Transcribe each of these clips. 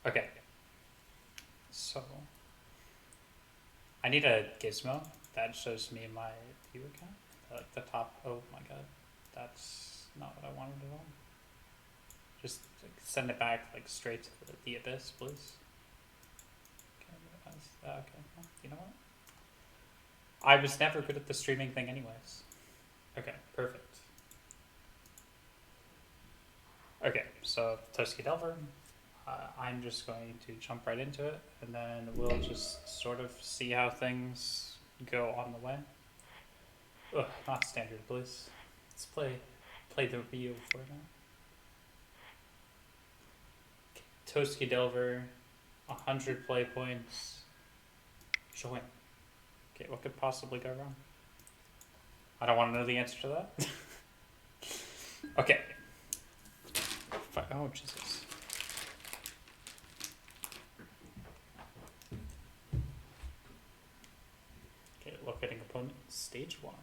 Okay. So I need a gizmo that shows me my view account. The top. Oh my god, that's not what I wanted at all. Just like, send it back like straight to the abyss, please. Okay, well, you know what? I was never good at the streaming thing, anyways. Okay, perfect. Okay, so Toski Delver. I'm just going to jump right into it, and then we'll just sort of see how things go on the way. Ugh, not standard, please. Let's play the Rio format. Toski Delver, 100 play points. Join. Okay, what could possibly go wrong? I don't want to know the answer to that. Okay. Oh, Jesus. Okay, locating opponent, stage 1.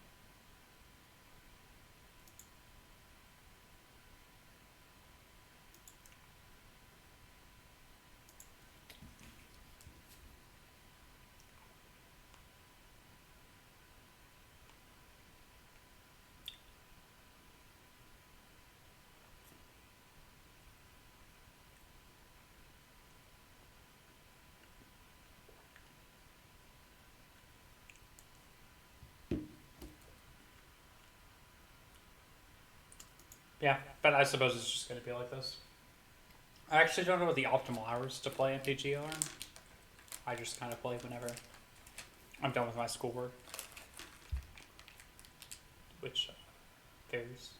Yeah, but I suppose it's just going to be like this. I actually don't know what the optimal hours to play MTG are. I just kind of play whenever I'm done with my schoolwork, which varies.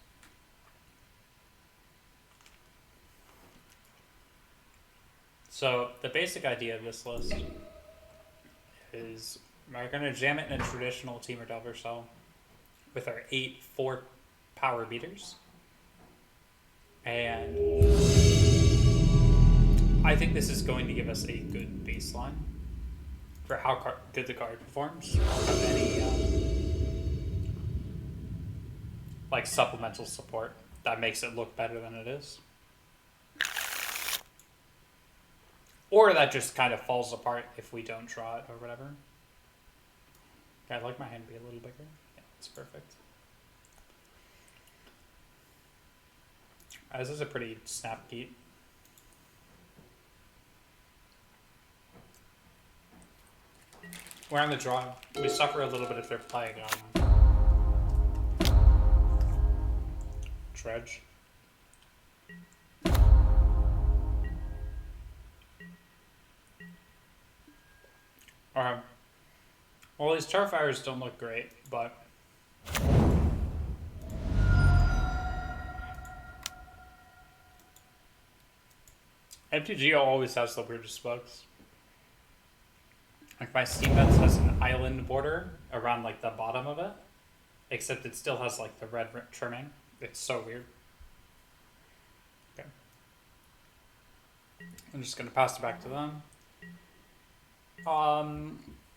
So the basic idea of this list is we're going to jam it in a traditional Teamer Delver cell with our 8 4 power beaters. And I think this is going to give us a good baseline for how good the card performs. Without any like supplemental support that makes it look better than it is. Or that just kind of falls apart if we don't draw it or whatever. Yeah, I'd like my hand to be a little bigger. Yeah, it's perfect. This is a pretty snap beat. We're on the draw. We suffer a little bit if they're playing Dredge. Well, these Starfires don't look great, but MTGO always has the weirdest bugs. Like my Steam Vents has an island border around like the bottom of it, except it still has like the red trimming. It's so weird. Okay. I'm just gonna pass it back to them.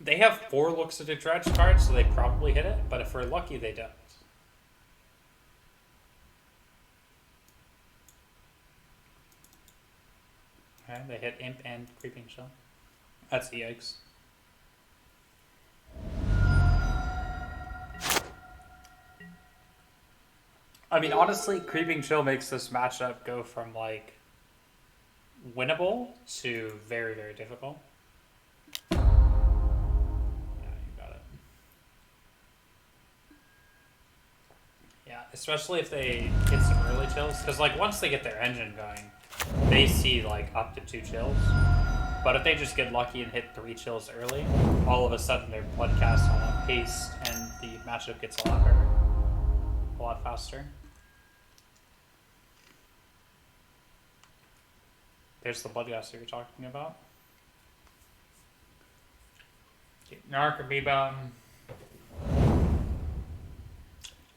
They have 4 looks at a dredge card, so they probably hit it, but if we're lucky, they don't. Okay, they hit Imp and Creeping Shell. That's yikes. I mean, honestly, Creeping Chill makes this matchup go from, like, winnable to very, very difficult. Yeah, you got it. Yeah, especially if they get some early chills. Because, like, once they get their engine going, they see, like, up to 2 chills. But if they just get lucky and hit 3 chills early, all of a sudden their Bloodcast on haste and the matchup gets a lot better. A lot faster. There's the Bloodcast you were talking about. Okay, Narc Amoeba.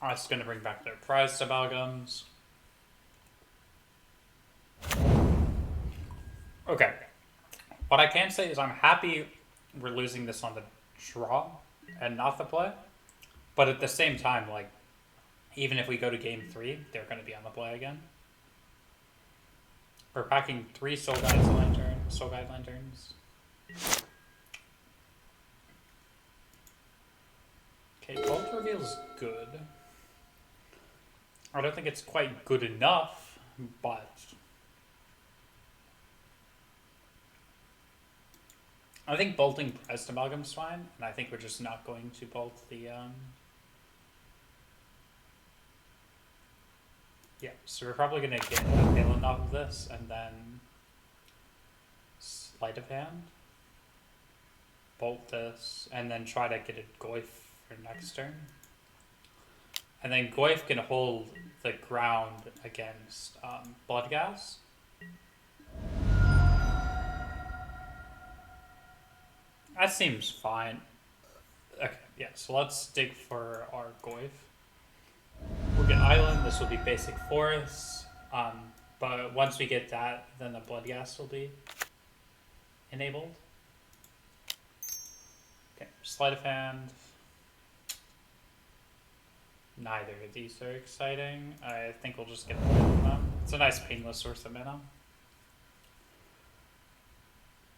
It's going to bring back their prized amalgams. Okay. What I can say is I'm happy we're losing this on the draw and not the play. But at the same time, like, even if we go to game 3, they're going to be on the play again. We're packing 3 Soul Guides Lantern. Soul Guide Lanterns. Okay, Bolt Reveal's good. I don't think it's quite good enough, but I think bolting Pressed Amalgam's fine, and I think we're just not going to bolt the yeah, so we're probably gonna get a Payload off of this and then Sleight of Hand. Bolt this, and then try to get a Goyf for next turn. And then Goyf can hold the ground against Bloodghast. That seems fine. Okay, yeah, so let's dig for our Goyf. We'll get Island, this will be basic forest. But once we get that, then the Bloodghast will be enabled. Okay, Sleight of Hand. Neither of these are exciting. I think we'll just get them. It's a nice painless source of mana.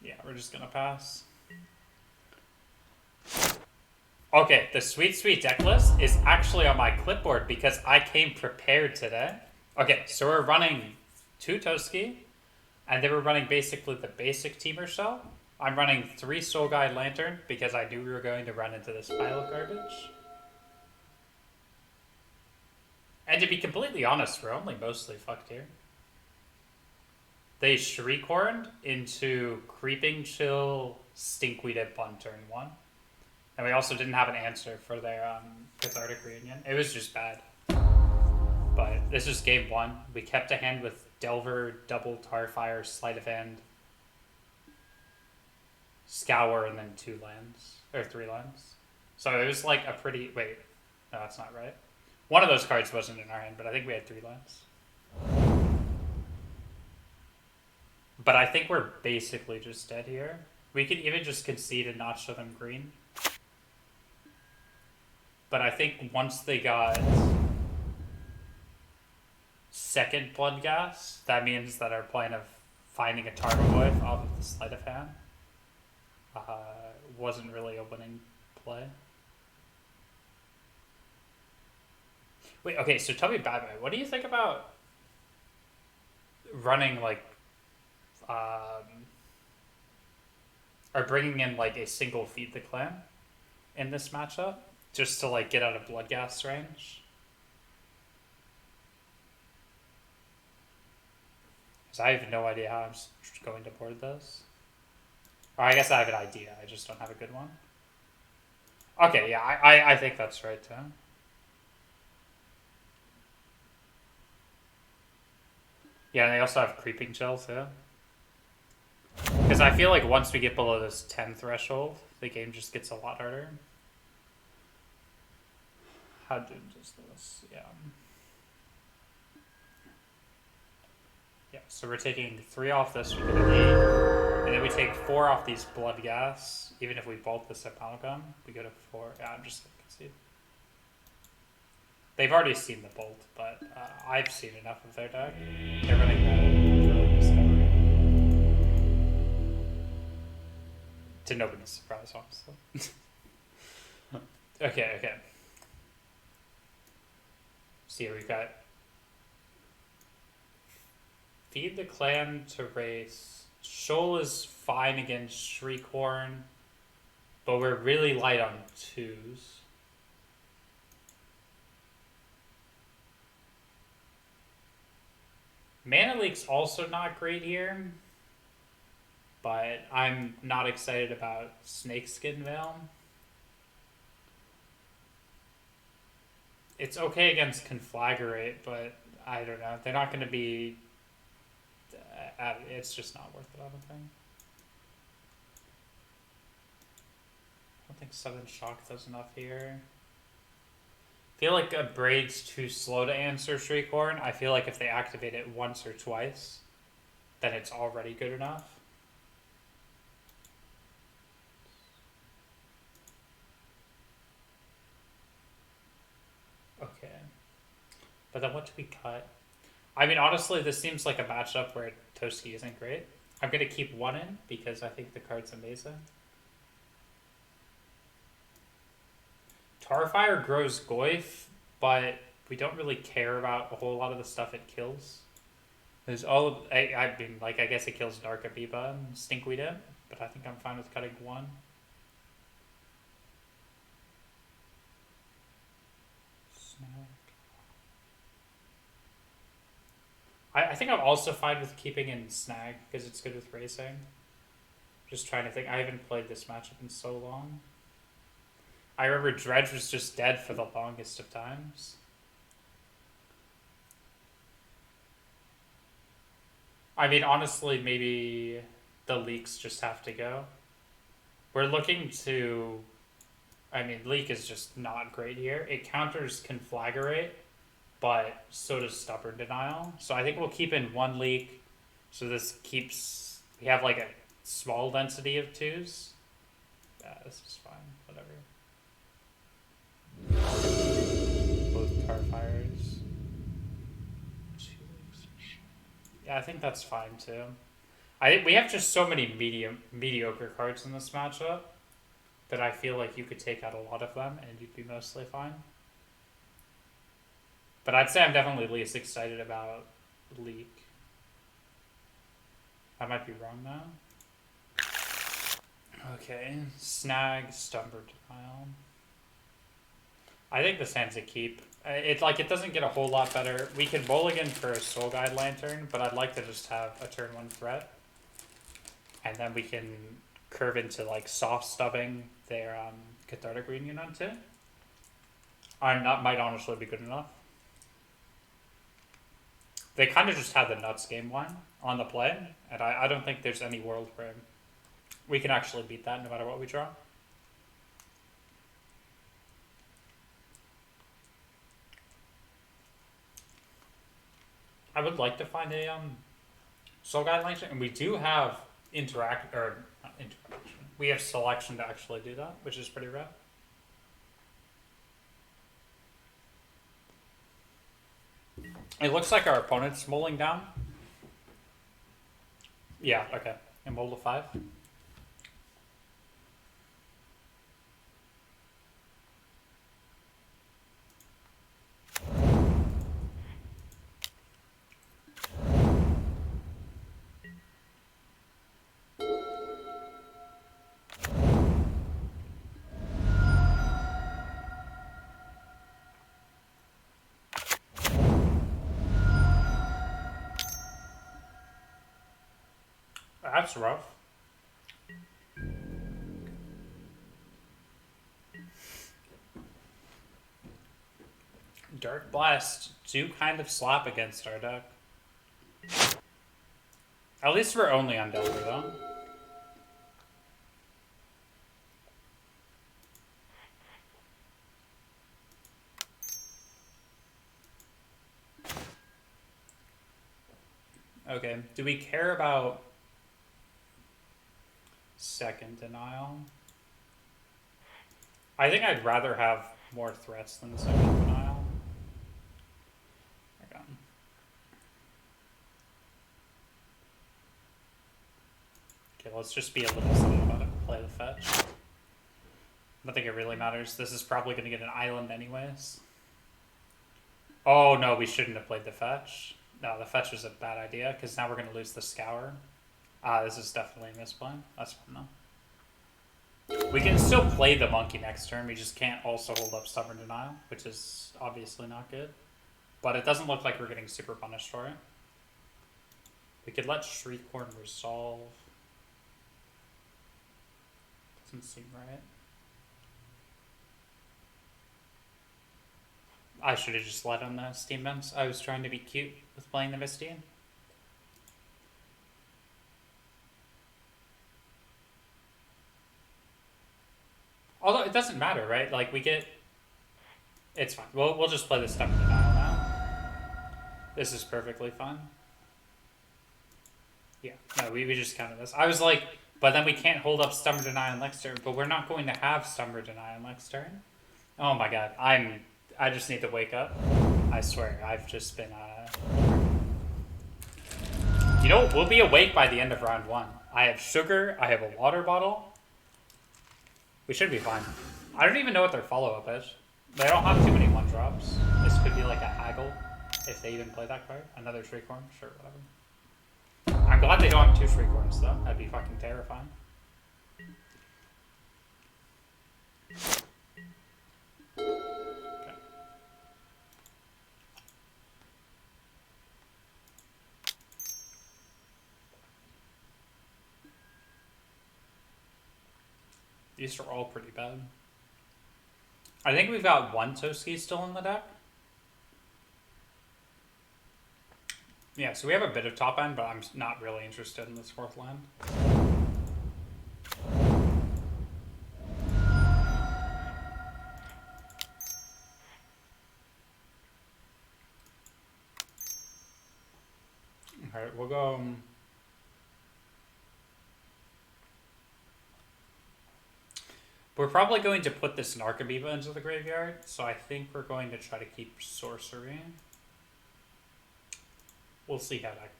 Yeah, we're just gonna pass. Okay, the Sweet Sweet deck list is actually on my clipboard because I came prepared today. Okay, so we're running 2 Toski, and they were running basically the basic Teamer shell. I'm running 3 Soul Guide Lantern because I knew we were going to run into this pile of garbage. And to be completely honest, we're only mostly fucked here. They Shriekhorned into Creeping Chill Stinkweed on turn 1. And we also didn't have an answer for their Cathartic Reunion. It was just bad. But this is game 1. We kept a hand with Delver, Double Tarfire, Sleight of Hand, Scour, and then 2 lands. Or 3 lands. So it was like a pretty... Wait. No, that's not right. One of those cards wasn't in our hand, but I think we had 3 lands. But I think we're basically just dead here. We could even just concede and not show them green. But I think once they got second Bloodghast, that means that our plan of finding a Tarmogoyf off of the Sleight of Hand wasn't really a winning play. Wait, okay, so tell me, Batman, what do you think about running, like, or bringing in, like, a single Feed the Clan in this matchup? Just to, like, get out of Bloodghast range? Because I have no idea how I'm going to board this. Or I guess I have an idea, I just don't have a good one. Okay, yeah, I think that's right, too. Yeah, and they also have Creeping Chill, too. Because I feel like once we get below this 10 threshold, the game just gets a lot harder. How doomed is this? Yeah. Yeah, so we're taking 3 off this, we get an 8. And then we take 4 off these Bloodghast. Even if we bolt this Amalgam, we go to 4. Yeah, I'm just going to concede. They've already seen the bolt, but I've seen enough of their deck. They're running that really Discovery. To nobody's surprise, honestly. Okay. So here we've got Feed the Clan to race. Shoal is fine against Shriekhorn, but we're really light on 2s. Mana Leak's also not great here, but I'm not excited about Snakeskin Veil. It's okay against Conflagrate, but I don't know. They're not going to be... it's just not worth it, I don't think. I don't think Sudden Shock does enough here. I feel like a Braid's too slow to answer Shriekhorn. I feel like if they activate it once or twice, then it's already good enough. Okay. But then what do we cut? I mean, honestly, this seems like a matchup where Toski isn't great. I'm gonna keep one in because I think the card's amazing. Tarfire grows Goyf, but we don't really care about a whole lot of the stuff it kills. There's all of, I mean, like, I guess it kills Dark Amoeba and Stinkweed it, but I think I'm fine with cutting one. Snag. I think I'm also fine with keeping in Snag, because it's good with racing. Just trying to think, I haven't played this matchup in so long. I remember Dredge was just dead for the longest of times. I mean, honestly, maybe the leaks just have to go. We're looking to... I mean, leak is just not great here. It counters Conflagrate, but so does Stubborn Denial. So I think we'll keep in one leak. So this keeps... We have like a small density of 2s. Yeah, this is fine. Whatever. Both Tarfires. Yeah, I think that's fine too. We have just so many mediocre cards in this matchup that I feel like you could take out a lot of them and you'd be mostly fine. But I'd say I'm definitely least excited about Leak. I might be wrong though. Okay, Snag, Stubborn Denial. I think this hand's a keep. It doesn't get a whole lot better. We could mulligan for a Soul Guide Lantern, but I'd like to just have a turn 1 threat. And then we can curve into like soft stubbing their Cathartic Reunion onto. Might honestly be good enough. They kind of just had the nuts game one on the play, and I don't think there's any world where we can actually beat that no matter what we draw. I would like to find a Soul Guide Lantern, and we do have not interaction. We have selection to actually do that, which is pretty rare. It looks like our opponent's mulling down. Yeah, okay. And mull to 5. That's rough. Dark Blast do kind of slap against our deck. At least we're only on Delver though. Okay, do we care about second denial? I think I'd rather have more threats than second denial. Okay. Okay, let's just be a little silly about it. Play the fetch. I don't think it really matters. This is probably going to get an island anyways. Oh no, we shouldn't have played the fetch. No, the fetch was a bad idea, because now we're going to lose the Scour. This is definitely a misplay. That's fine though. We can still play the monkey next turn, we just can't also hold up Stubborn Denial, which is obviously not good. But it doesn't look like we're getting super punished for it. We could let Shriekhorn resolve. Doesn't seem right. I should have just let on the Steam Vents. I was trying to be cute with playing the Misty. Although it doesn't matter, right? Like we get... It's fine. We'll just play the Stubborn Denial now. This is perfectly fine. Yeah, no, we just counted this. I was like, but then we can't hold up Stubborn Denial next turn, but we're not going to have Stubborn Denial next turn. Oh my god, I just need to wake up. I swear, I've just been, You know, we'll be awake by the end of round 1. I have sugar, I have a water bottle. We should be fine. I don't even know what their follow-up is. They don't have too many 1-drops. This could be like a haggle, if they even play that card. Another Shriekhorn? Sure, whatever. I'm glad they don't have 2 Shriekhorns, though. That'd be fucking terrifying. Okay. These are all pretty bad. I think we've got 1 Toski still in the deck. Yeah, so we have a bit of top end, but I'm not really interested in this 4th land. Alright, we'll go... We're probably going to put this Narcomoeba into the graveyard, so I think we're going to try to keep Sorcery. We'll see how that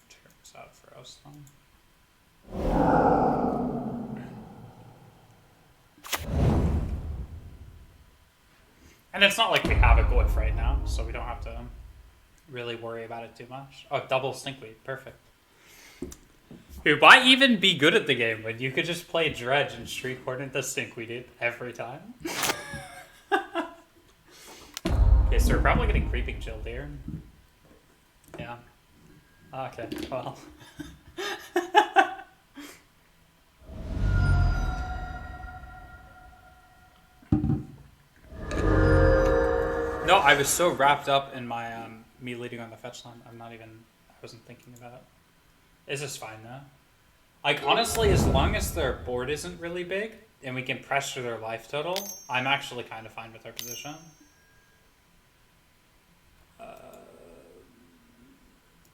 turns out for us, then. And it's not like we have a glyph right now, so we don't have to really worry about it too much. Oh, double Stinkweed. Perfect. Dude, why even be good at the game when you could just play Dredge and Shriekhorn into Stinkweed every time? Okay, so we're probably getting Creeping Chilled here. Yeah. Okay, well. No, I was so wrapped up in my me leading on the fetch line. I wasn't thinking about it. This is fine though. Like honestly, as long as their board isn't really big and we can pressure their life total, I'm actually kind of fine with our position.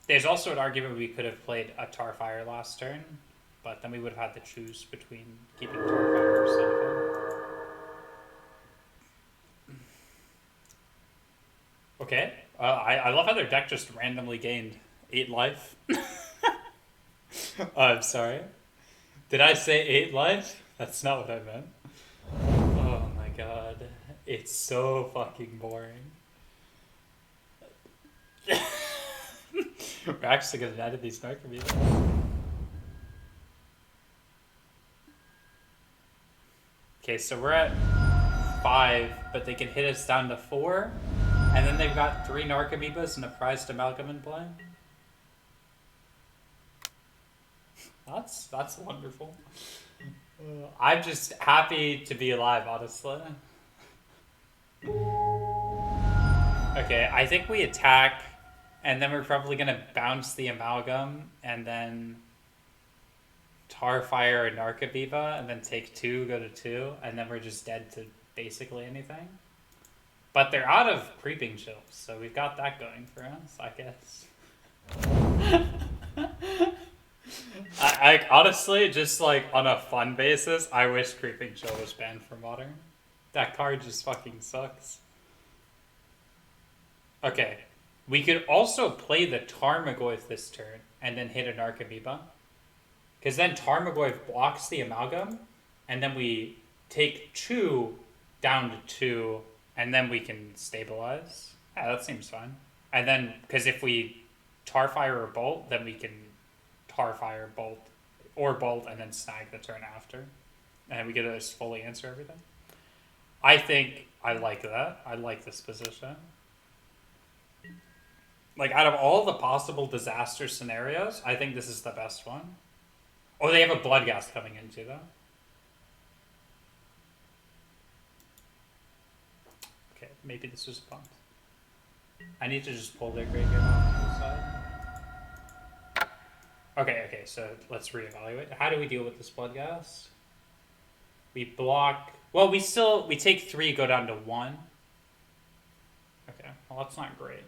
There's also an argument we could have played a Tarfire last turn, but then we would have had to choose between keeping Tarfire or Sunfall. Okay. I love how their deck just randomly gained 8 life. Oh, I'm sorry. Did I say 8 life? That's not what I meant. Oh my god. It's so fucking boring. We're actually going to edit these Narcomoebas. Okay, so we're at 5, but they can hit us down to 4. And then they've got 3 Narcomoebas and a prized amalgam in play. That's wonderful. I'm just happy to be alive, honestly. Okay, I think we attack, and then we're probably going to bounce the amalgam, and then Tarfire and Narcomoeba, and then take 2, go to 2, and then we're just dead to basically anything. But they're out of Creeping Chills, so we've got that going for us, I guess. I honestly, just like on a fun basis, I wish Creeping Chill was banned from Modern. That card just fucking sucks. Okay, we could also play the Tarmogoyf this turn and then hit a Narcomoeba. Because then Tarmogoyf blocks the amalgam, and then we take 2 down to 2, and then we can stabilize. Yeah, that seems fine. And then, because if we Tarfire or Bolt, then we can Tarfire, Bolt, or Bolt, and then snag the turn after. And we get to just fully answer everything. I think I like that. I like this position. Like, out of all the possible disaster scenarios, I think this is the best one. Oh, they have a Bloodghast coming in too, though. Okay, maybe this was a punt. I need to just pull their graveyard off to the side. Okay, so let's reevaluate. How do we deal with this Bloodghast? We block... Well, we take 3, go down to 1. Okay, well that's not great.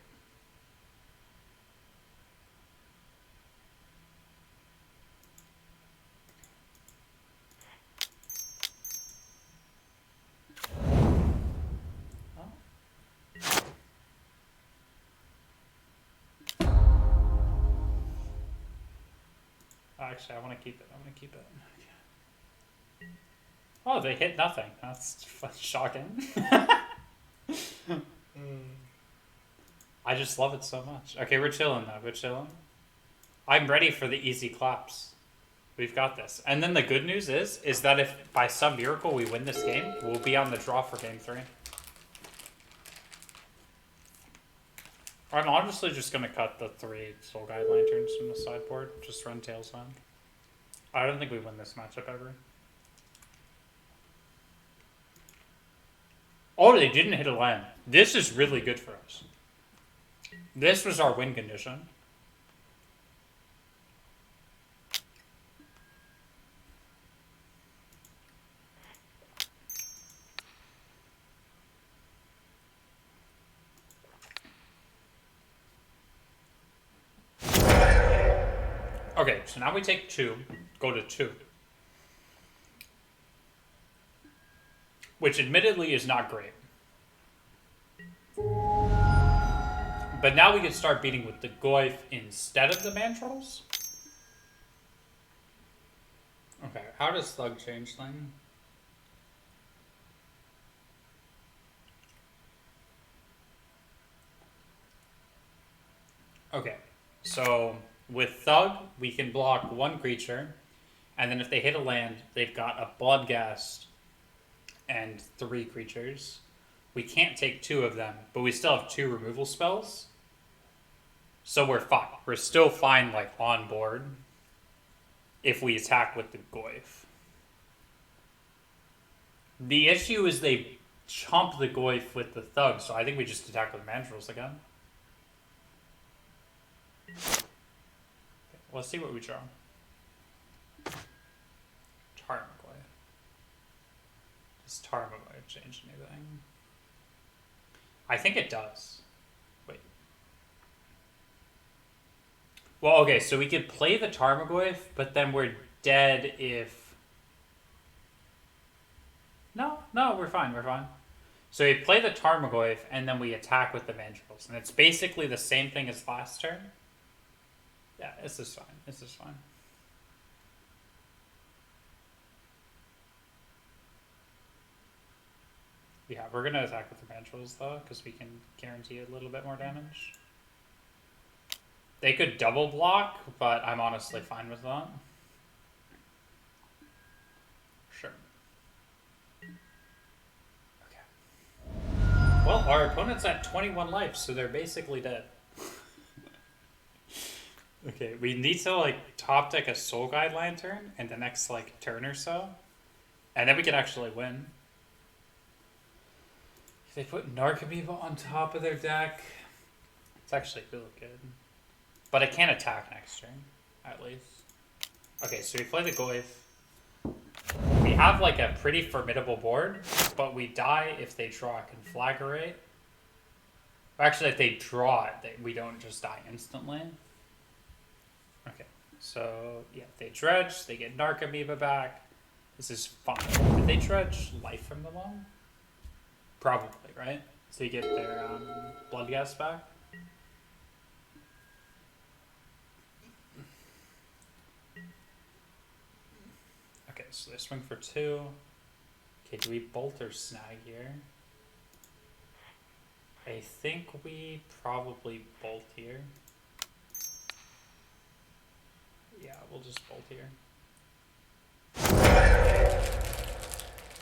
actually, I want to keep it. I want to keep it. Okay. Oh, they hit nothing. That's shocking. I just love it so much. Okay, we're chilling though. We're chilling. I'm ready for the easy claps. We've got this. And then the good news is that if by some miracle we win this game, we'll be on the draw for game 3. I'm honestly just going to cut the 3 Soul Guide Lanterns from the sideboard. Just run Tails on. I don't think we win this matchup ever. Oh, they didn't hit a land. This is really good for us. This was our win condition. Okay, so now we take 2, go to 2. Which admittedly is not great. But now we can start beating with the Goyf instead of the Mantrals. Okay, how does Thug change thing? Okay, so with Thug, we can block 1 creature, and then if they hit a land, they've got a Bloodghast and 3 creatures. We can't take 2 of them, but we still have 2 removal spells. So we're fine. We're still fine, like, on board if we attack with the Goyf. The issue is they chomp the Goyf with the Thug, so I think we just attack with Mandrills again. Let's see what we draw. Tarmogoyf. Does Tarmogoyf change anything? I think it does. Wait. Well, okay, so we could play the Tarmogoyf, but then we're dead if... No, we're fine, we're fine. So we play the Tarmogoyf, and then we attack with the Mandrills. And it's basically the same thing as last turn. Yeah, this is fine. This is fine. Yeah, we're going to attack with the Mandrills, though, because we can guarantee a little bit more damage. They could double block, but I'm honestly fine with that. Sure. Okay. Well, our opponent's at 21 life, so they're basically dead. Okay, we need to, like, top deck a Soul Guide Lantern in the next, like, turn or so. And then we can actually win. If they put Narcomoeba on top of their deck, it's actually really good. But it can't attack next turn, at least. Okay, so we play the Goyf. We have, like, a pretty formidable board, but we die if they draw a Conflagrate. Actually, if they draw it, we don't just die instantly. Okay, so, yeah, they dredge, they get Narcomoeba back. This is fine. Did they dredge life from the loan? Probably, right? So you get their Bloodghast back. Okay, so they swing for 2. Okay, do we bolt or snag here? I think we probably bolt here. Yeah, we'll just bolt here.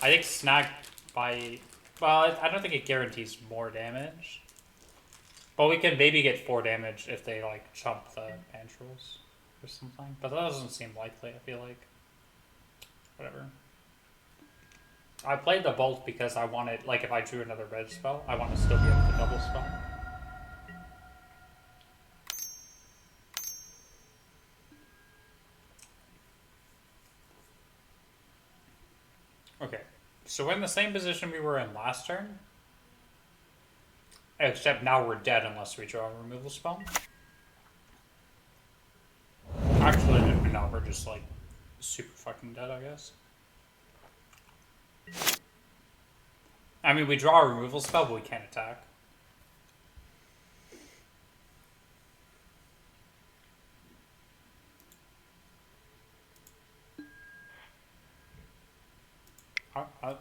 I think snag by... Well, I don't think it guarantees more damage. But we can maybe get 4 damage if they, like, chump the Mandrills or something. But that doesn't seem likely, I feel like. Whatever. I played the bolt because I wanted, like, if I drew another red spell, I want to still be able to double spell. Okay, so we're in the same position we were in last turn. Except now we're dead unless we draw a removal spell. Actually, no, we're just, like, super fucking dead, I guess. I mean, we draw a removal spell, but we can't attack. Alright.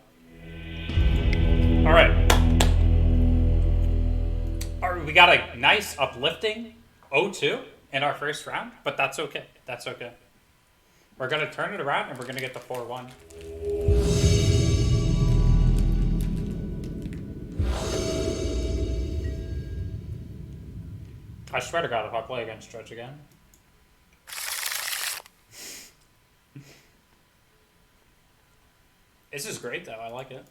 We got a nice uplifting 0-2 in our first round, but that's okay. That's okay. We're going to turn it around and we're going to get the 4-1. I swear to God, if I play against Judge again. This is great, though. I like it.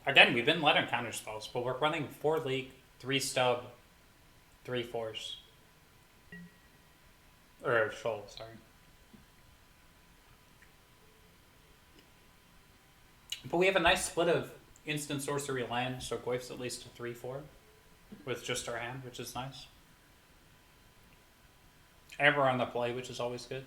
Again, we've been letting counter spells, but we're running 4 leak, 3 stub, 3 force. Or shoal, sorry. But we have a nice split of instant sorcery land, so Goyf's at least a 3-4 with just our hand, which is nice. And we're on the play, which is always good.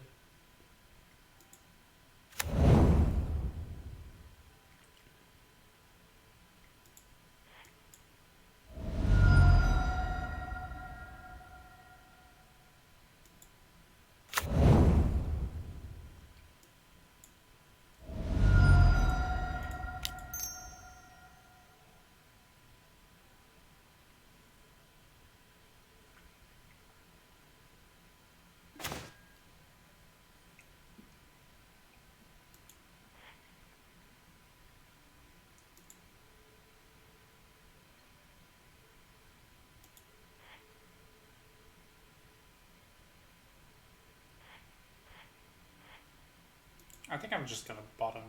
I think I'm just gonna bottom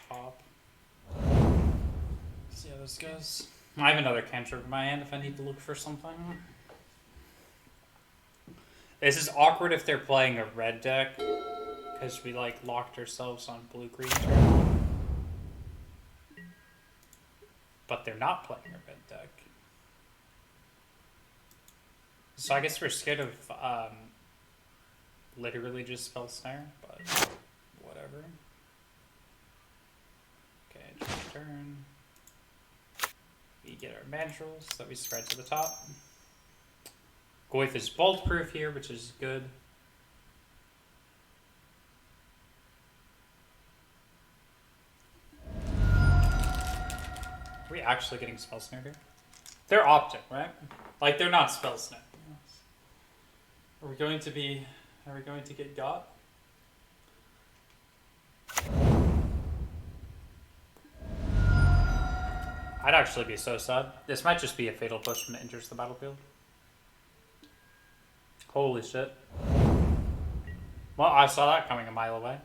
top. See how this goes. I have another cantrip in my hand if I need to look for something. This is awkward if they're playing a red deck, because we like locked ourselves on blue-green turn. But they're not playing a red deck. So I guess we're scared of literally just spell snare, but whatever. Okay, just turn. We get our mandrels that we spread to the top. Goyf is bolt proof here, which is good. Are we actually getting spell snared here? They're optic, right? Like they're not spell snared. Are we going to get got? I'd actually be so sad. This might just be a fatal push when it enters the battlefield. Holy shit. Well, I saw that coming a mile away.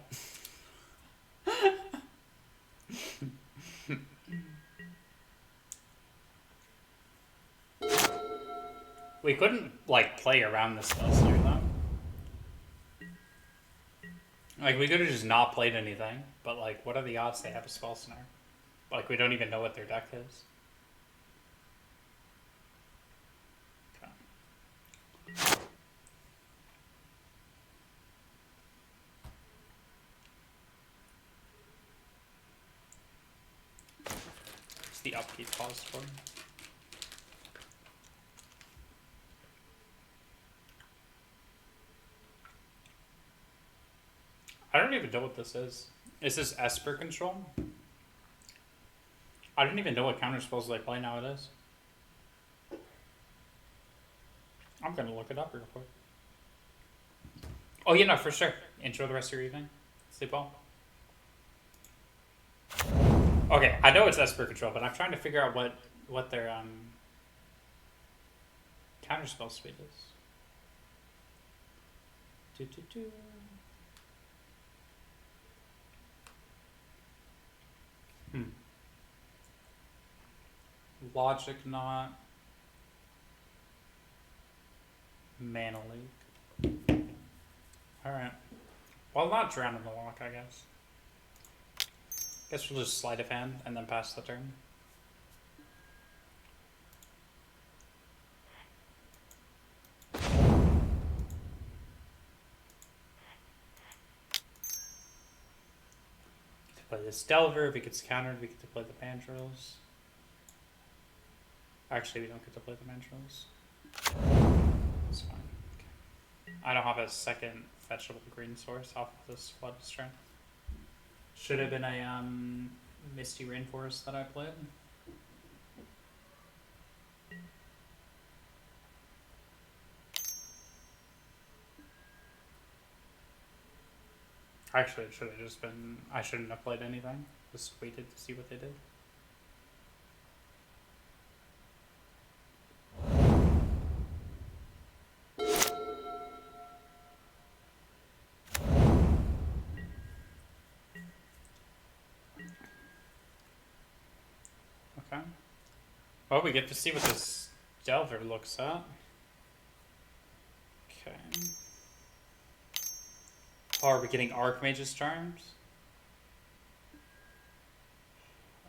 We couldn't, like, play around the spell snare, though. Like, we could have just not played anything, but, like, what are the odds they have a spell snare? Like, we don't even know what their deck is. Okay. It's the upkeep pause for. I don't even know what this is. Is this Esper control? I don't even know what counter spells they play nowadays. I'm gonna look it up real quick. Oh, yeah, no, for sure. Enjoy the rest of your evening. Sleep well. Okay, I know it's Esper control, but I'm trying to figure out what their counter spell suite is. Logic Knot. Mana Leak. Alright. Well, not Drown in the Lock, I guess. Guess we'll just sleight of hand and then pass the turn. To play this Delver, if it gets countered, we get to play the Mandrills. Actually, we don't get to play the Mandrills. That's fine. Okay. I don't have a second fetchable green source off of this Flood of Strength. Should have been a Misty Rainforest that I played. Actually, it should have just been. I shouldn't have played anything. Just waited to see what they did. Okay. Well, we get to see what this Delver looks at. Okay. Oh, are we getting Archmage's Charms?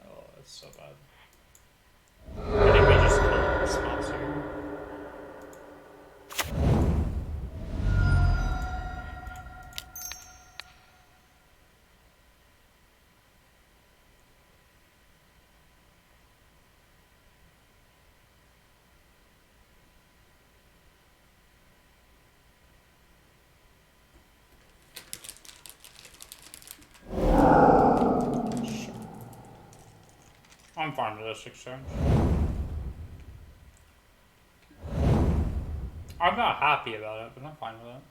Oh, that's so bad. I think we just killed the sponsor. I'm fine with this exchange. I'm not happy about it, but I'm fine with it.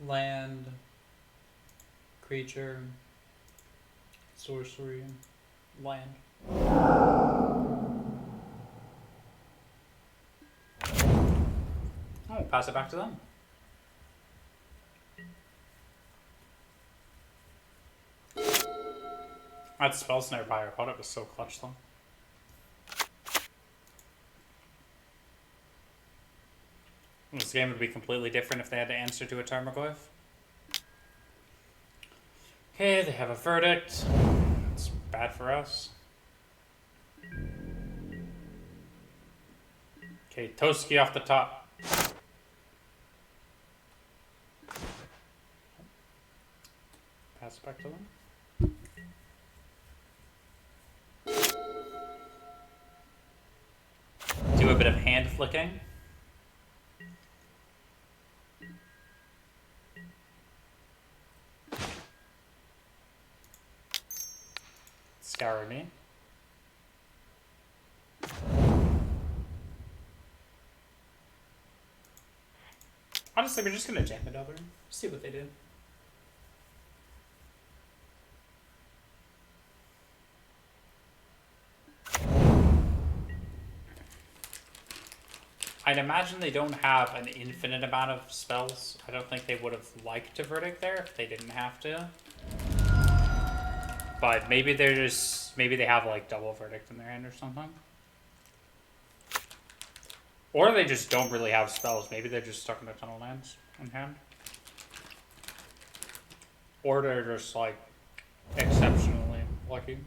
Land, creature, sorcery, land. Oh, pass it back to them. That spell snare by I thought it was so clutch though. This game would be completely different if they had to answer to a Tarmogoyf. Okay, they have a verdict. It's bad for us. Okay, Toski off the top. Pass it back to them. Do a bit of hand flicking. Scour me. Honestly, we're just gonna jam it over. See what they do. I'd imagine they don't have an infinite amount of spells. I don't think they would have liked to verdict there if they didn't have to. But maybe they're just, maybe they have like double verdict in their hand or something. Or they just don't really have spells. Maybe they're just stuck in a ton of lands in hand. Or they're just like exceptionally lucky.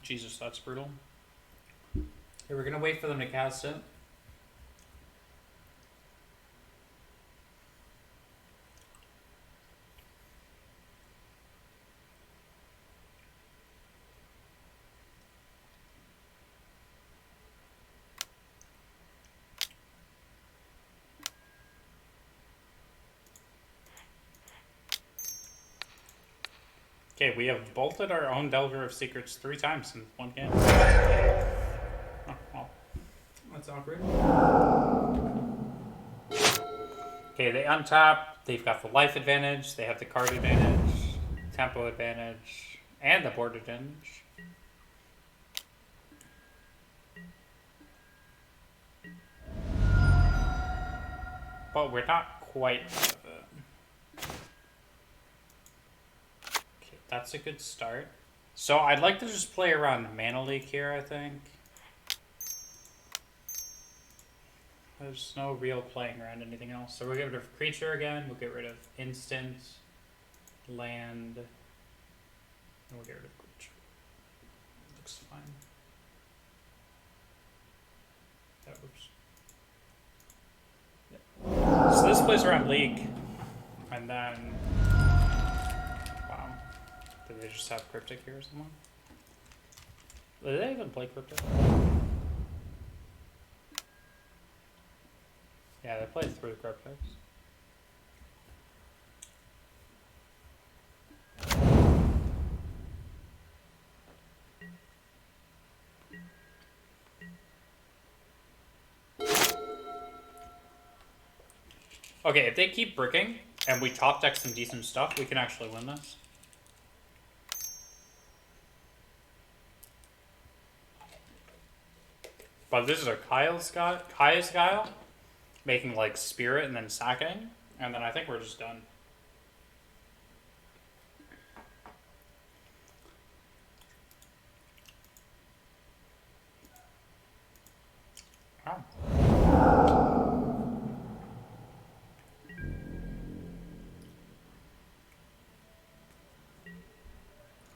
Jesus, that's brutal. Okay, we're gonna wait for them to cast it. Okay, we have bolted our own Delver of Secrets 3 times in one game. Oh, well. That's awkward. Okay, they untap. They've got the life advantage. They have the card advantage, tempo advantage, and the board advantage. But we're not quite out of it. Okay, that's a good start. So I'd like to just play around Mana Leak here, I think. There's no real playing around anything else. So we'll get rid of creature again, we'll get rid of instant, land, and we'll get rid of creature. Looks fine. That oops. Yeah. So this plays around League, and then wow. Did they just have Cryptic here or something? Did they even play Cryptic? Yeah, they played through Cryptics. Okay, if they keep bricking, and we top deck some decent stuff, we can actually win this. But this is a Kaya's Guile, making like Spirit and then sacking, and then I think we're just done. Wow.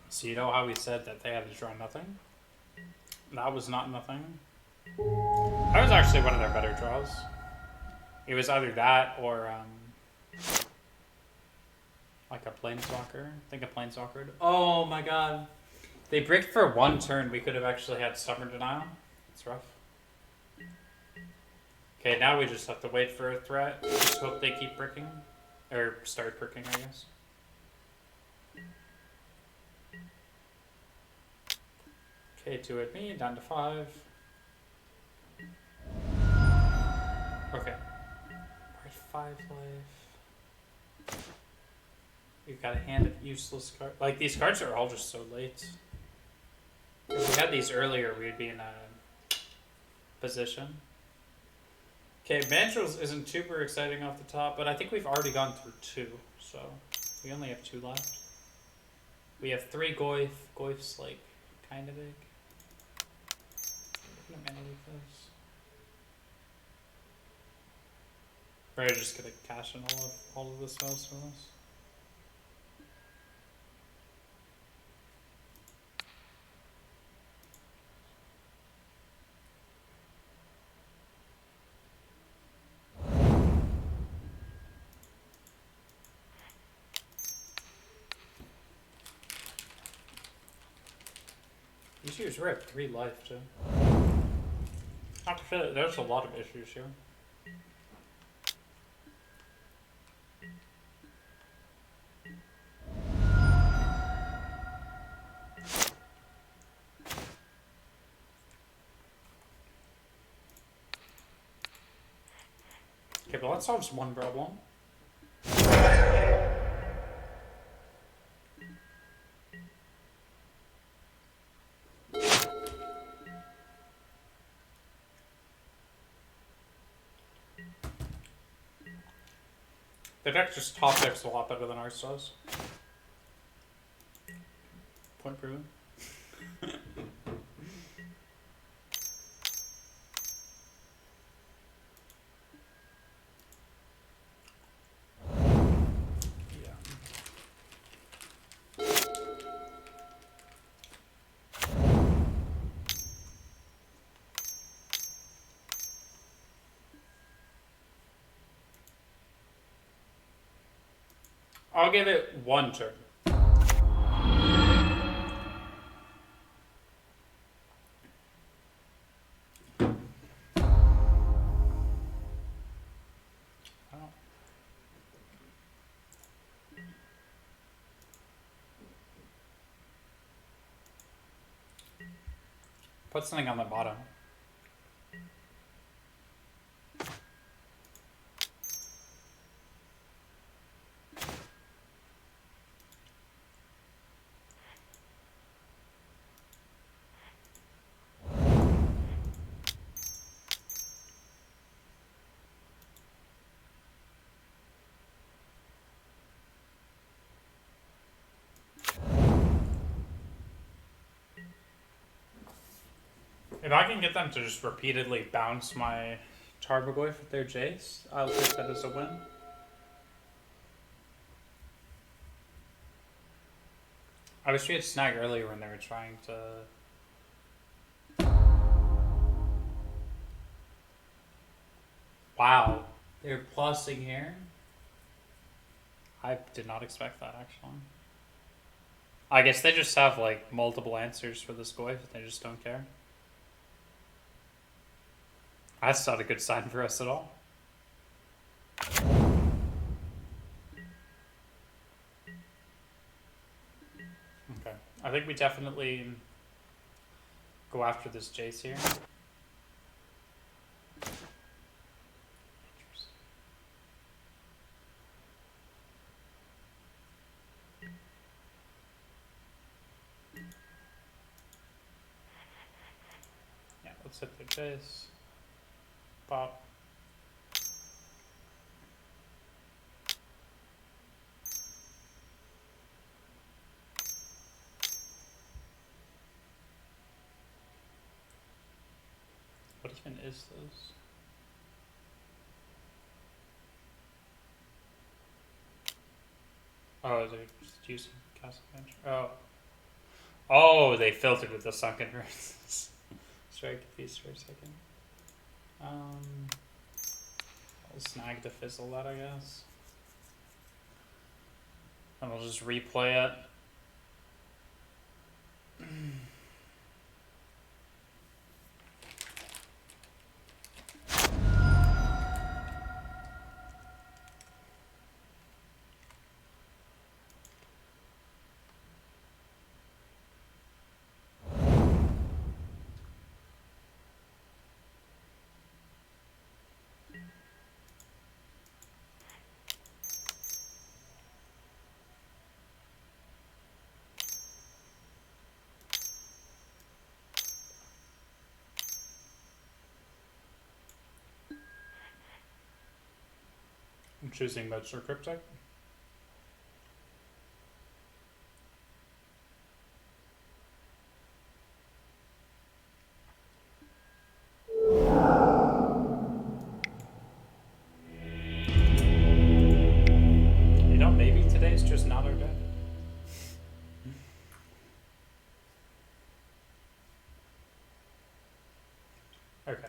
So you know how we said that they had to draw nothing? That was not nothing. That was actually one of their better draws. It was either that or like a Planeswalker. I think a Planeswalker. Oh my god. They bricked for one turn. We could have actually had Stubborn Denial. It's rough. Okay, now we just have to wait for a threat. Just hope they keep bricking. Or start bricking, I guess. Okay, 2 at me, down to 5. Okay. We're at 5 life. We've got a hand of useless cards. Like, these cards are all just so late. If we had these earlier, we'd be in a position. Okay, Mandrills isn't super exciting off the top, but I think we've already gone through 2, so we only have 2 left. We have 3 Goyf. Goyf's, like, kind of big. I'm gonna mana leak this. We're just gonna cash in all of the spells for this. Issues, we're at 3 life too. Actually, there's a lot of issues here. Okay, but that solves one problem. The deck just top decks a lot better than ours does. Point proven. I'll give it 1 turn. Put something on the bottom. If I can get them to just repeatedly bounce my Tarmogoyf with their Jace, I'll take that as a win. I wish we had snag earlier when they were trying to... Wow. They're plussing here? I did not expect that, actually. I guess they just have, like, multiple answers for this Goyf, and they just don't care. That's not a good sign for us at all. Okay. I think we definitely go after this Jace here. Yeah, let's hit the Jace. Pop. What even is this? Oh, they're just using Castle Adventure. Oh. Oh, they filtered with the Sunken Rings. Very confused for a second. I'll snag the fizzle that, I guess. And we'll just replay it. I'm choosing Modes or Cryptic. You know, maybe today's just not our day. Okay.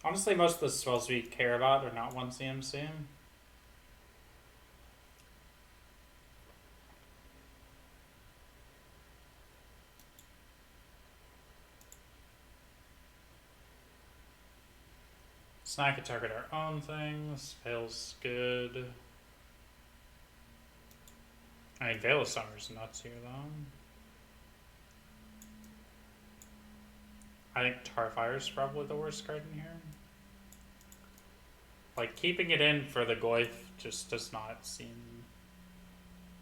Honestly, most of the spells we care about are not 1 CMC. Snag can target our own things. Veil's good. I mean, Veil of Summer's nuts here, though. I think Tarfire's probably the worst card in here. Like, keeping it in for the Goyf just does not seem...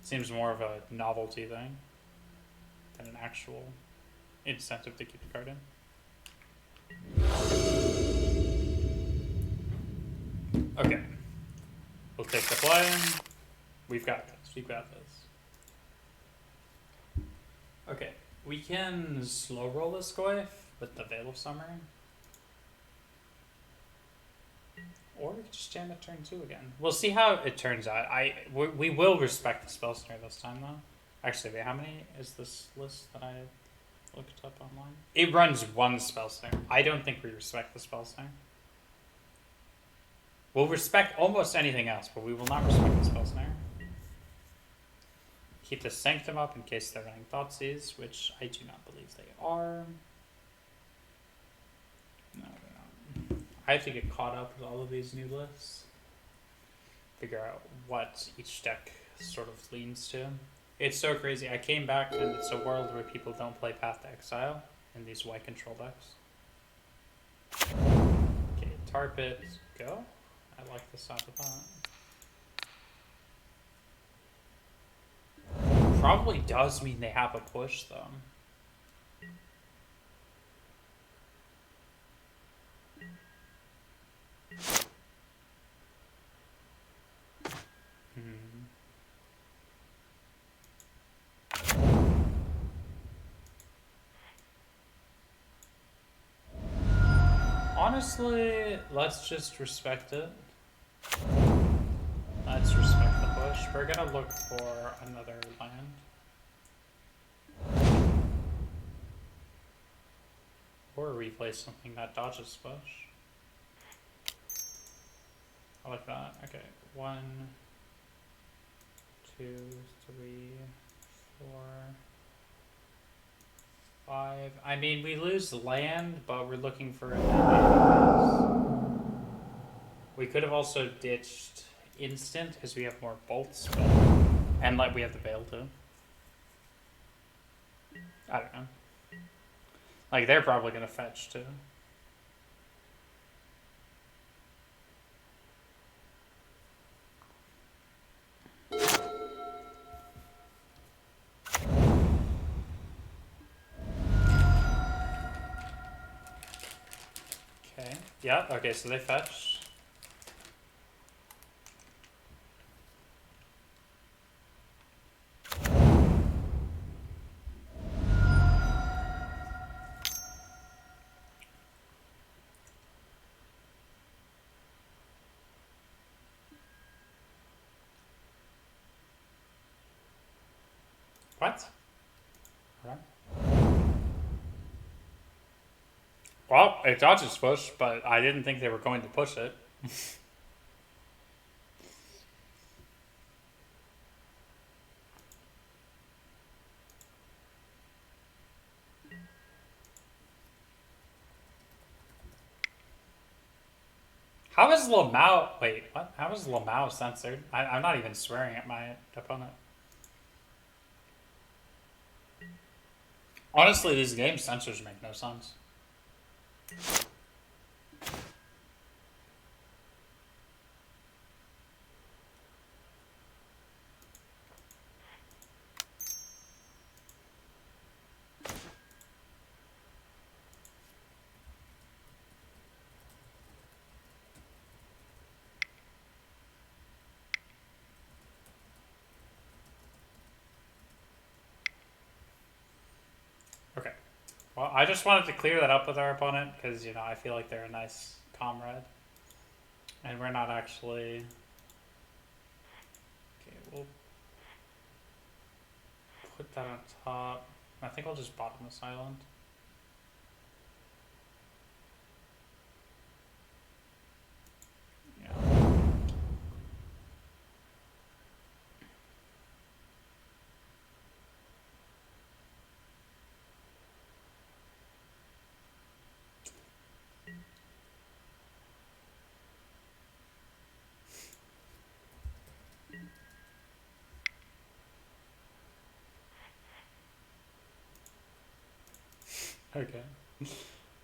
Seems more of a novelty thing than an actual incentive to keep the card in. Okay. We'll take the play. We've got this. We've got this. Okay. We can slow roll this Goyf with the Veil of Summer. Or we could just jam it turn 2 again. We'll see how it turns out. We will respect the spell snare this time, though. Actually, wait, how many is this list that I looked up online? It runs 1 spell snare. I don't think we respect the spell snare. We'll respect almost anything else, but we will not respect the spell snare. Keep the Sanctum up in case they're running Thoughtseize, which I do not believe they are. No, they're not. I have to get caught up with all of these new lists. Figure out what each deck sort of leans to. It's so crazy. I came back and it's a world where people don't play Path to Exile in these white control decks. Okay, Tar Pit, go. I like the sound of that. Probably does mean they have a push, though. Honestly, let's just respect it. Let's respect the push. We're gonna look for another land. Or replace something that dodges push. I like that. Okay, 1, 2, 3, 4, 5. I mean, we lose land, but we're looking for a we could have also ditched instant because we have more bolts, but, and like we have the veil too. I don't know. Like they're probably gonna fetch too. Okay. Yeah. Okay. So they fetch. What? Okay. Well, it dodges push, but I didn't think they were going to push it. How is Lamau? Wait, what? How is Lamau censored? I'm not even swearing at my opponent. Honestly, these game censors make no sense. Okay. Well, I just wanted to clear that up with our opponent because, you know, I feel like they're a nice comrade. And we're not actually... Okay, we'll put that on top. I think I'll just bottom this island. Yeah. Okay.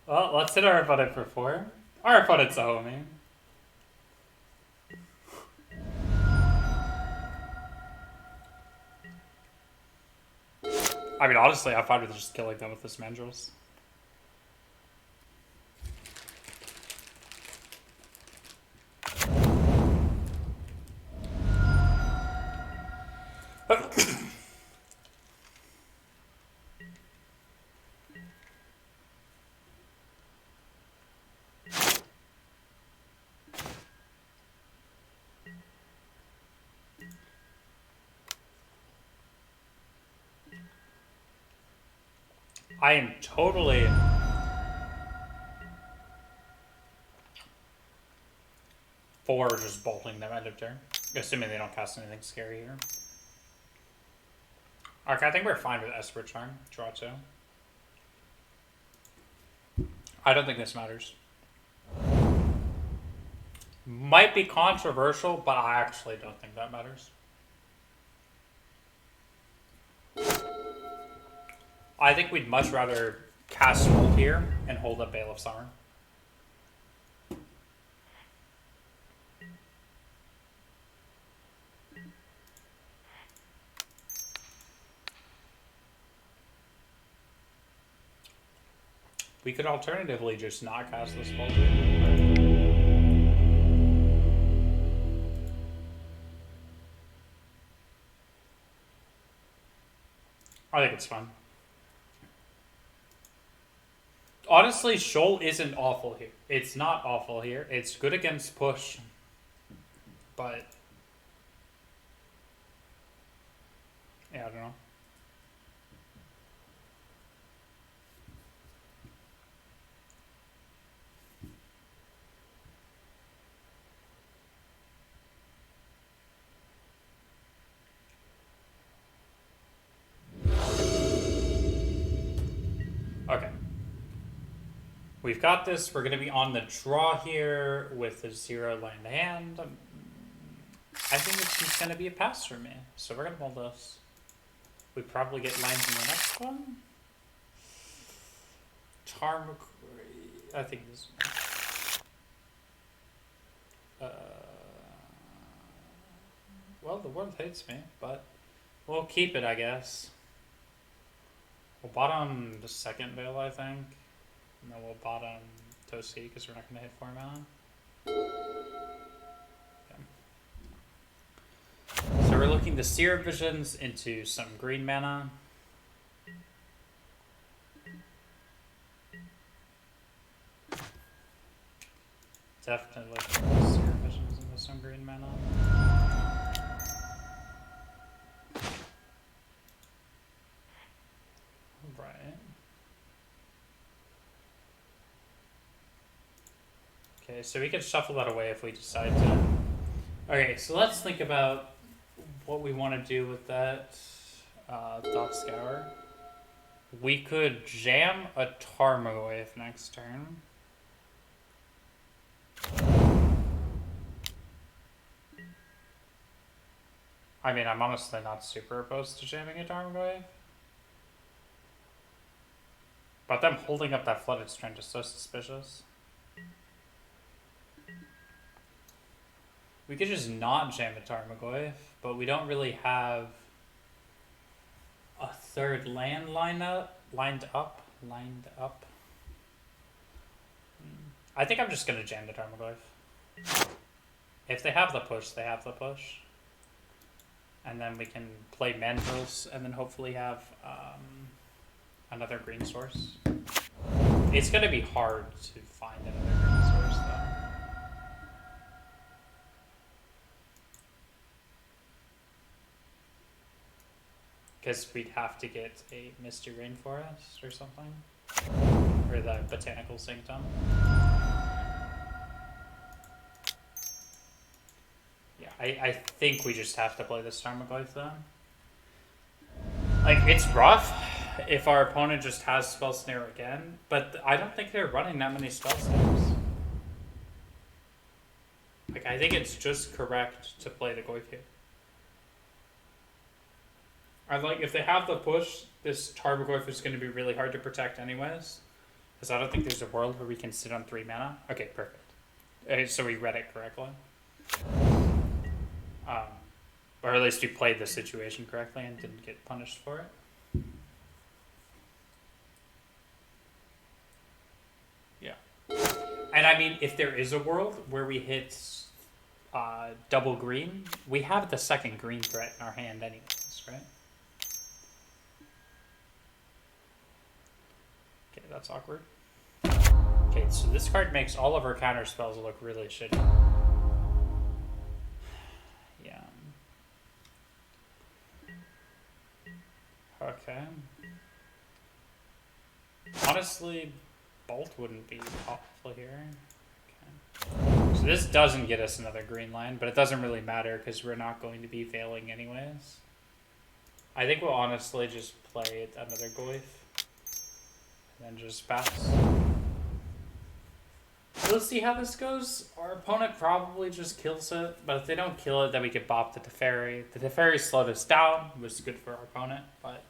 Well, let's hit our opponent for 4. Our opponent's a homie. I mean, honestly, I'm fine with just killing them with this mandrels. I am totally... for just bolting them end of turn. Assuming they don't cast anything scary here. Okay, I think we're fine with Esper Charm. Draw 2. I don't think this matters. Might be controversial, but I actually don't think that matters. I think we'd much rather cast Ult here and hold up Bale of Summer. We could alternatively just not cast this Ult. I think it's fun. Honestly, Shoal isn't awful here. It's not awful here. It's good against push. But yeah, I don't know. Okay. We've got this. We're going to be on the draw here with a 0 line hand. I think it's just going to be a pass for me. So we're going to hold this. We probably get lines in the next one. I think this. Well, the world hates me, but we'll keep it, I guess. We'll bottom the second veil, I think. And then we'll bottom Toski because we're not going to hit 4 mana. Okay. So we're looking to Seer Visions into some green mana. Definitely looking to Seer Visions into some green mana. Right. Okay, so we could shuffle that away if we decide to. Okay, so let's think about what we want to do with that Thought Scour. We could jam a Tarmogoyf next turn. I mean, I'm honestly not super opposed to jamming a Tarmogoyf. But them holding up that Flooded Strand is so suspicious. We could just not jam a Tarmogoyf, but we don't really have a third land lined up. I think I'm just gonna jam the Tarmogoyf. If they have the push, they have the push. And then we can play Mandrills and then hopefully have another green source. It's gonna be hard to find another green source though. Because we'd have to get a Misty Rainforest or something. Or the Botanical Sanctum. Yeah, I think we just have to play this Tarmogoyf then. Like, it's rough if our opponent just has Spell Snare again, but I don't think they're running that many Spell Snares. Like, I think it's just correct to play the Goyf here. I like, if they have the push, this Tarmogoyf is going to be really hard to protect anyways. Because I don't think there's a world where we can sit on 3 mana. Okay, perfect. So we read it correctly. Or at least we played the situation correctly and didn't get punished for it. Yeah. And I mean, if there is a world where we hit double green, we have the second green threat in our hand anyways, right? Okay, that's awkward. Okay, so this card makes all of our counter spells look really shitty. Yeah. Okay. Honestly, Bolt wouldn't be awful here. Okay. So this doesn't get us another green line, but it doesn't really matter because we're not going to be failing anyways. I think we'll honestly just play another Goyf. And then just pass. We'll see how this goes. Our opponent probably just kills it, but if they don't kill it, then we could bop the Teferi. The Teferi slowed us down, which is good for our opponent, but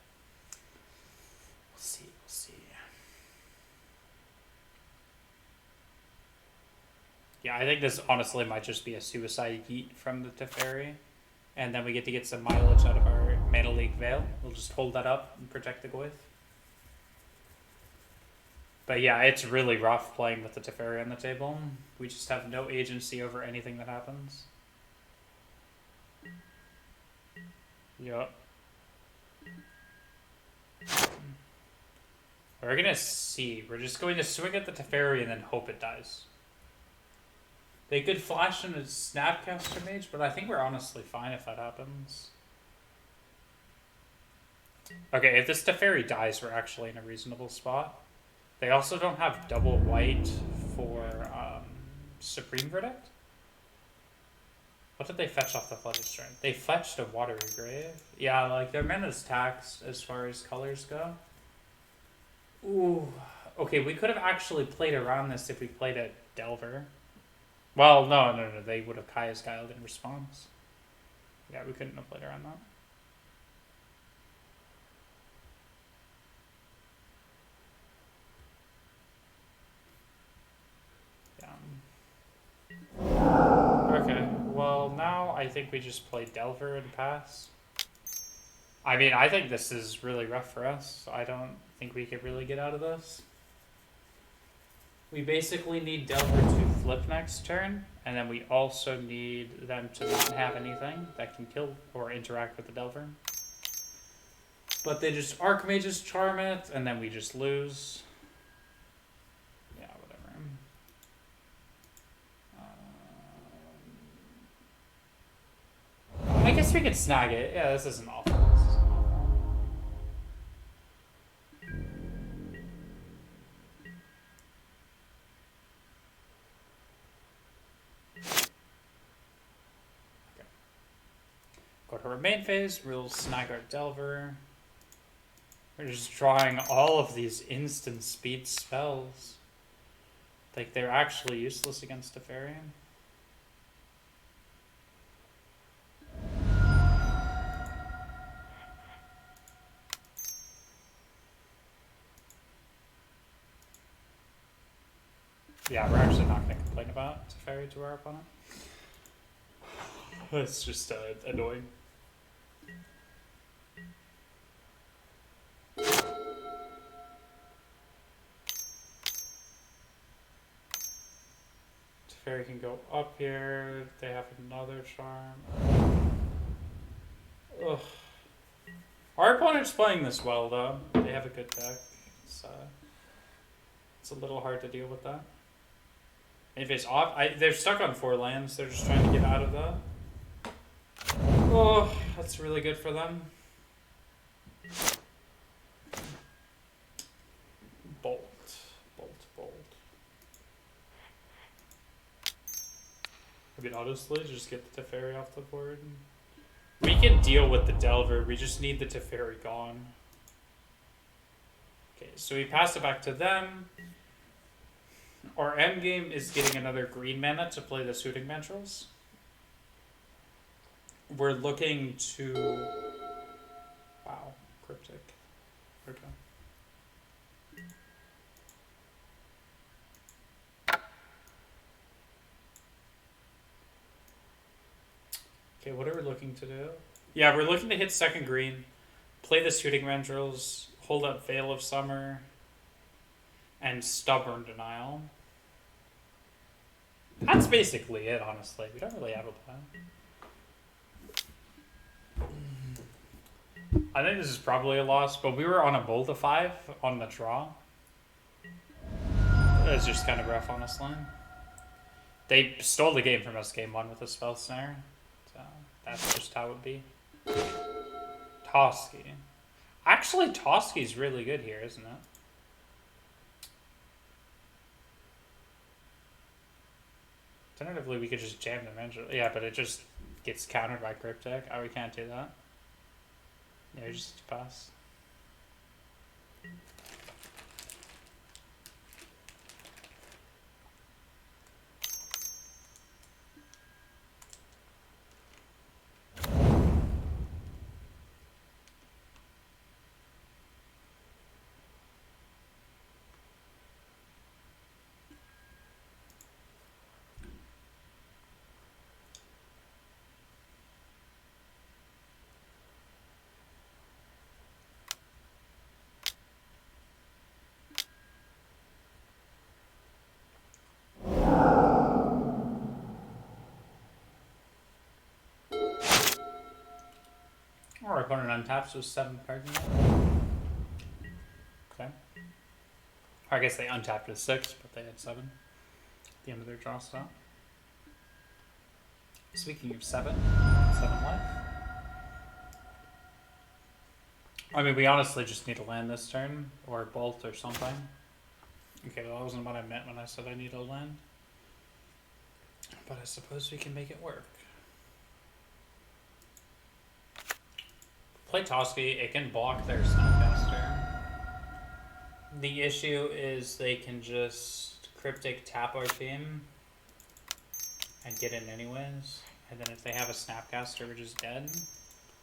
we'll see, we'll see. Yeah, I think this honestly might just be a suicide yeet from the Teferi, and then we get to get some mileage out of our Mana League Veil. We'll just hold that up and protect the Goyf. But yeah, it's really rough playing with the Teferi on the table. We just have no agency over anything that happens. Yup. We're gonna see. We're just going to swing at the Teferi and then hope it dies. They could flash in a Snapcaster Mage, but I think we're honestly fine if that happens. Okay, if this Teferi dies, we're actually in a reasonable spot. They also don't have double white for Supreme Verdict. What did they fetch off the Flooded Strength? They fetched a Watery Grave. Yeah, like their mana's taxed as far as colors go. Ooh. Okay, we could have actually played around this if we played a Delver. Well, no. They would have Kaya's Guiled in response. Yeah, we couldn't have played around that. Okay, well now I think we just play Delver and pass. I mean, I think this is really rough for us. I don't think we could really get out of this. We basically need Delver to flip next turn, and then we also need them to not have anything that can kill or interact with the Delver. But they just Archmage's Charm it, and then we just lose. Yeah, whatever. I guess we could snag it. Yeah, this isn't awful. Go to our main phase, we'll snag our Delver. We're just drawing all of these instant speed spells. Like, they're actually useless against Teferi. Yeah, we're actually not going to complain about Teferi to our opponent. It's just annoying. Teferi can go up here. They have another charm. Ugh. Our opponent's playing this well, though. They have a good deck. It's a little hard to deal with that. If it's off, they're stuck on 4 lands. They're just trying to get out of that. Oh, that's really good for them. Bolt. I mean, honestly, just get the Teferi off the board. We can deal with the Delver. We just need the Teferi gone. Okay, so we pass it back to them. Our endgame is getting another green mana to play the Suiting Ventrals. We're looking to... Wow, Cryptic. Okay. Okay, what are we looking to do? Yeah, we're looking to hit second green, play the Suiting Ventrals, hold up Veil of Summer, and Stubborn Denial. That's basically it, honestly. We don't really have a plan. I think this is probably a loss, but we were on a Bull to 5 on the draw. It's just kind of rough, honestly. They stole the game from us game 1 with a Spell Snare. So that's just how it would be. Toski. Actually, Toski's really good here, isn't it? Tentatively, we could just jam the Ventrals. Yeah, but it just gets countered by Cryptic. Oh, we can't do that. Yeah, just pass. Our opponent untaps with 7 Pregnant. Okay. Or I guess they untapped with 6, but they had 7 at the end of their draw stop. Speaking of 7 life. I mean, we honestly just need to land this turn, or bolt, or something. Okay, well, that wasn't what I meant when I said I need a land. But I suppose we can make it work. Play Toski, it can block their Snapcaster. The issue is they can just Cryptic tap our team and get in anyways. And then if they have a Snapcaster, we're just dead.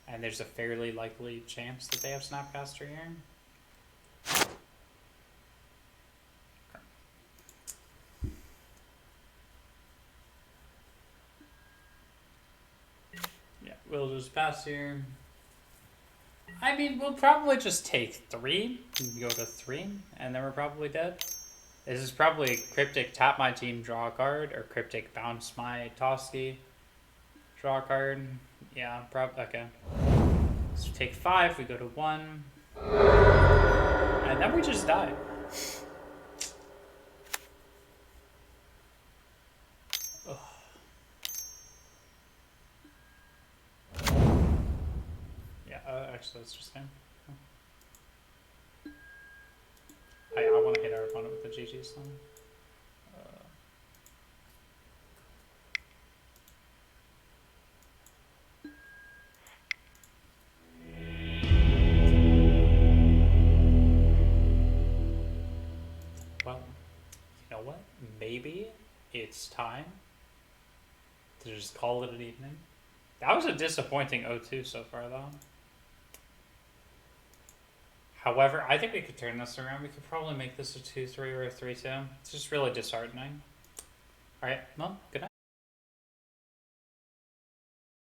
And there's a fairly likely chance that they have Snapcaster here. Yeah, we'll just pass here. I mean, we'll probably just take 3 and go to 3, and then we're probably dead. This is probably Cryptic tap my team, draw a card, or Cryptic bounce my Toski, draw a card. Yeah, okay. So we take 5, we go to 1, and then we just die. Yeah, actually, let's just him. I want to hit our opponent with the GG's then. Well, you know what? Maybe it's time to just call it an evening. That was a disappointing 0-2 so far, though. However, I think we could turn this around. We could probably make this a 2-3 or a 3-2. It's just really disheartening. Alright, well, good night.